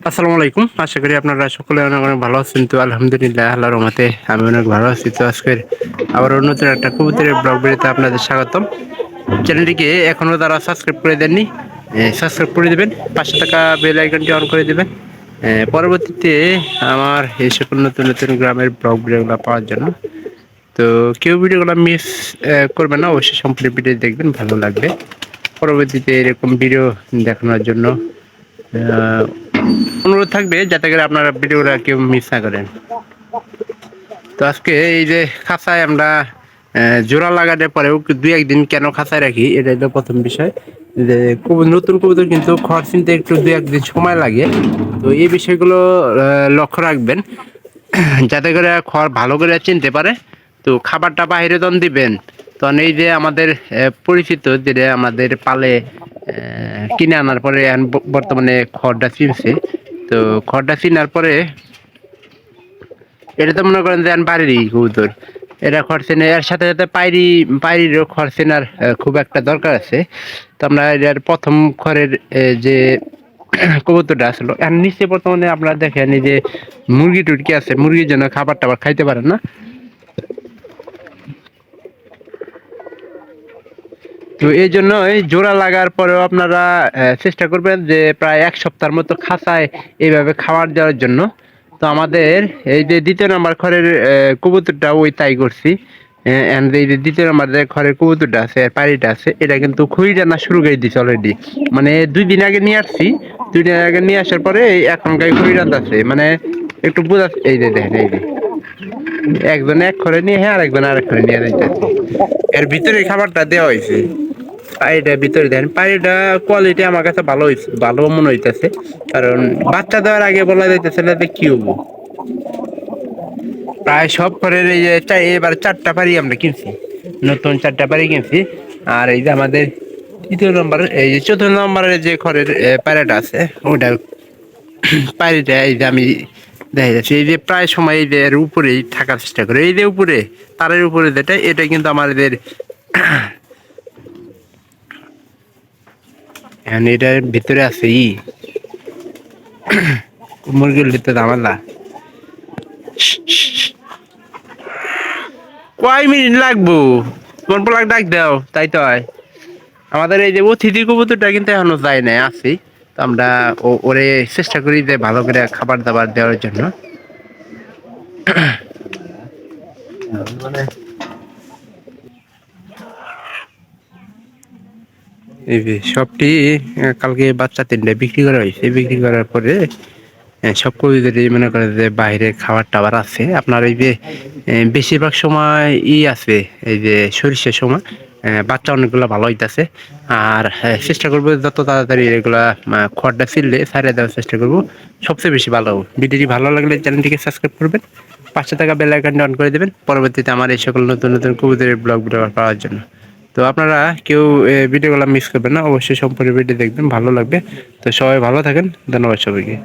আসসালামু আলাইকুম। আশা করি আপনারা সকলে অনেক অনেক ভালো আছেন। তো আলহামদুলিল্লাহ আল্লাহর রহমতে আমি অনেক ভালো আছি। তো আজকের আবার নতুন একটা কবুতরের ব্লগ ভিডিওতে আপনাদের স্বাগতম। চ্যানেলটিকে এখনো যারা সাবস্ক্রাইব করে দেননি সাবস্ক্রাইব করে দেবেন, পাশে থাকা বেল আইকনটি অন করে দেবেন পরবর্তীতে আমার এই সকল নতুন নতুন গ্রামের ব্লগ ভিডিওগুলো পাওয়ার জন্য। তো কেউ ভিডিওগুলো মিস করবেন না, অবশ্যই সম্পূর্ণ ভিডিও দেখবেন, ভালো লাগবে। পরবর্তীতে এরকম ভিডিও দেখানোর জন্য আহ, অনুরোধ থাকবে যাতে করে আপনারা ভিডিওটা কেউ মিস না করেন। তো আজকে এই যে খাঁচায় আমরা জোড়া লাগানোর পরেও দুই একদিন কেন খাঁচায় রাখি, এটাই তো প্রথম বিষয়। যে নতুন কবুতর কিন্তু খড় চিনতে একটু দুই একদিন সময় লাগে। তো এই বিষয়গুলো লক্ষ্য রাখবেন যাতে করে খড় ভালো করে চিনতে পারে। তো খাবারটা বাইরে যখন দিবেন তখন এই যে আমাদের পরিচিত যেটা আমাদের পালে কিনে আনার পরে বর্তমানে খড়টা চিনছে। তো খড়টা চিনার পরে এটা তো মনে করেন যে বাড়িরই কবুতর, এটা খড় চেনে, এর সাথে সাথে পায়রিরও খড় চেনার খুব একটা দরকার আছে। তো আমরা এর প্রথম খড়ের যে কবুতরটা আসলো আর নিচে বর্তমানে আপনারা দেখেন এই যে মুরগি টুরগি আছে, মুরগির জন্য খাবার টাবার খাইতে পারে না। তো এই জন্য এই জোড়া লাগার পরেও আপনারা চেষ্টা করবেন যে প্রায় এক সপ্তাহের মতো খাঁচায় এইভাবে খাবার দেওয়ার জন্য। তো আমাদের এই যে দ্বিতীয় নাম্বার ঘরের কবুতরটা ওই তাই করছি। এই যে দ্বিতীয় নাম্বার যে ঘরের কবুতরটা আছে পাড়িটা আছে, এটা কিন্তু খুবই রান্না শুরু করে দিচ্ছে অলরেডি। মানে 2 দিন আগে নিয়ে আসছি, 2 দিন আগে নিয়ে আসার পরে এখন গাই খুবই রান্না আছে, মানে একটু বোঝা। এই যে দেখেন, এই যে একজন এক ঘরে নিয়ে হ্যাঁ আরেকজন আরেক ঘরে নিয়ে যাইতেছে, এর ভিতরে খাবারটা দেওয়া হয়েছে। পানিটা ভিতরে দেন, পানিটা কোয়ালিটি আমার কাছে ভালো হয়েছে, ভালো মনে হইতেছে। কারণ বাচ্চা দেওয়ার আগে বলা যাইতেছে না যে কি হবো। প্রায় সব ঘরের এই যে এবার 4টা পারি আমরা কিনছি, নতুন 4টা পারি কিনছি। আর এই যে আমাদের তৃতীয় নম্বর এই যে চতুর্থ নম্বরের যে ঘরের পায়রাটা আছে ওটা পায়রাটা এই যে আমি দেখা যাচ্ছে এই যে প্রায় সময় এই যে এর উপরেই থাকার চেষ্টা করে, এই যে উপরে তারের উপরে যেটা, এটা কিন্তু আমাদের এখন এটার ভিতরে আছে মুরগির ভিতরে ঝামেলা। কয় মিনিট লাগবো? তোমার পোলাক ডাক দাও, তাই তো হয়। আমাদের এই যে অতিথি কবুতরটা কিন্তু এখনো যায় নাই, আছি। তো আমরা ওরে চেষ্টা করি যে ভালো করে খাবার দাবার দেওয়ার জন্য। এই যে সবটি কালকে বাচ্চা 3টে বিক্রি করা হয়েছে, বিক্রি করার পরে সব কবিদেরই মনে করে যে বাইরে খাবার টাবার আছে আপনার। এই যে বেশিরভাগ সময় আছে এই যে সরিষার সময় বাচ্চা অনেকগুলো ভালো হইতাছে। আর চেষ্টা করবো যত তাড়াতাড়ি এগুলা খড়টা ফিরলে ছাড়িয়ে দেওয়ার চেষ্টা করবো, সবচেয়ে বেশি ভালো হবে। ভিডিওটি ভালো লাগলে চ্যানেলটিকে সাবস্ক্রাইব করবেন, পাশে থাকা বেল আইকনটা অন করে দেবেন পরবর্তীতে আমার এই সকল নতুন নতুন কবুতরের ব্লগ ভিডিও পাওয়ার জন্য। তো আপনারা কেউ ভিডিওগুলো মিস করবেন না, অবশ্যই সম্পূর্ণ ভিডিও দেখবেন, ভালো লাগবে। তো সবাই ভালো থাকেন, ধন্যবাদ সবাইকে।